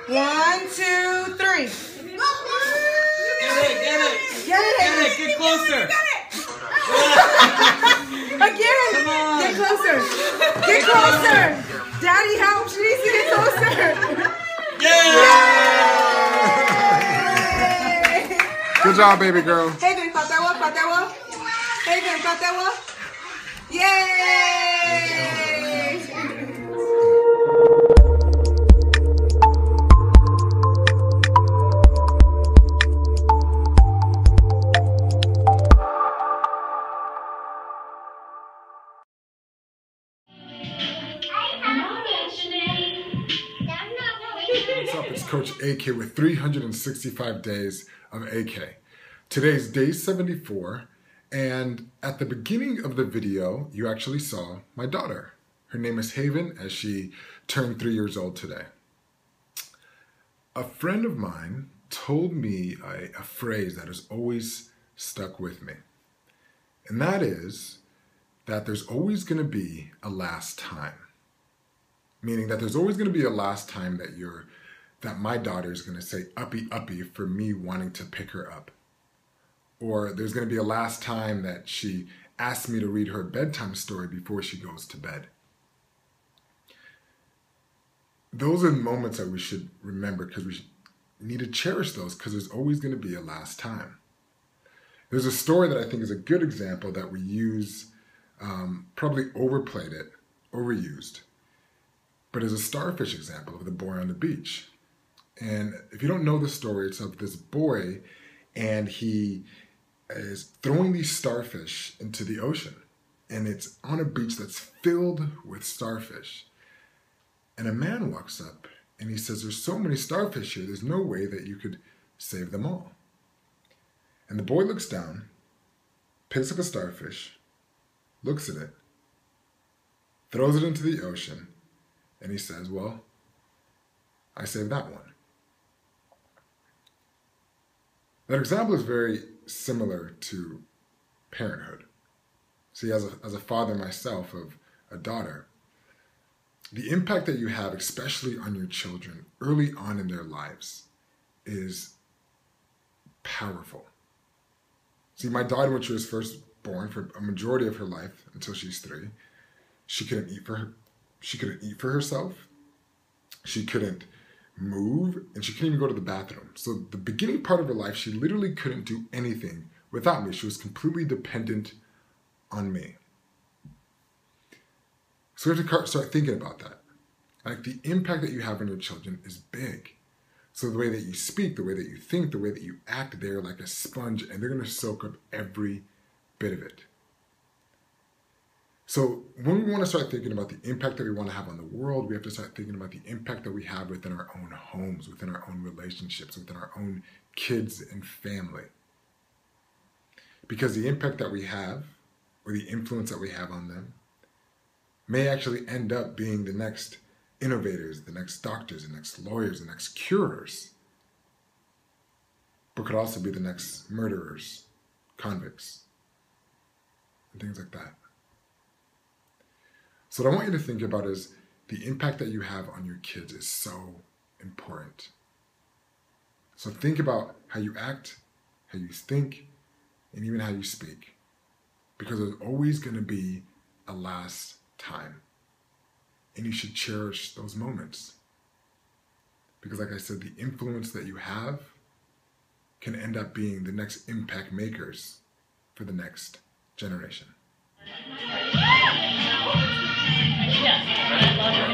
1, 2, 3. Get it. Get closer. Again. Come on. Get closer. Get closer. Daddy, help. She needs to get closer. Yay! Good job, baby girl. Hey, baby, patewa. Hey, baby, patewa. Yay! What's up? It's Coach AK with 365 days of AK. Today's day 74, and at the beginning of the video, you actually saw my daughter. Her name is Haven, as she turned 3 years old today. A friend of mine told me a phrase that has always stuck with me, and that is that there's always going to be a last time. Meaning that there's always going to be a last time that my daughter is going to say uppy uppy for me wanting to pick her up. Or there's going to be a last time that she asks me to read her bedtime story before she goes to bed. Those are moments that we should remember, because we need to cherish those, because there's always going to be a last time. There's a story that I think is a good example that we use, probably overplayed it, overused. But as a starfish example of the boy on the beach. And if you don't know the story, it's of this boy, and he is throwing these starfish into the ocean. And it's on a beach that's filled with starfish. And a man walks up and he says, "There's so many starfish here, there's no way that you could save them all." And the boy looks down, picks up a starfish, looks at it, throws it into the ocean, and he says, "Well, I saved that one." That example is very similar to parenthood. See, as a father myself of a daughter, the impact that you have, especially on your children early on in their lives, is powerful. See, my daughter, when she was first born, for a majority of her life, until she's 3, she couldn't eat for herself, she couldn't move, and she couldn't even go to the bathroom. So the beginning part of her life, she literally couldn't do anything without me. She was completely dependent on me. So we have to start thinking about that. Like, the impact that you have on your children is big. So the way that you speak, the way that you think, the way that you act, they're like a sponge, and they're going to soak up every bit of it. So when we want to start thinking about the impact that we want to have on the world, we have to start thinking about the impact that we have within our own homes, within our own relationships, within our own kids and family. Because the impact that we have, or the influence that we have on them, may actually end up being the next innovators, the next doctors, the next lawyers, the next curers, but could also be the next murderers, convicts, and things like that. So what I want you to think about is the impact that you have on your kids is so important. So think about how you act, how you think, and even how you speak. Because there's always going to be a last time. And you should cherish those moments. Because like I said, the influence that you have can end up being the next impact makers for the next generation. Yes, I love your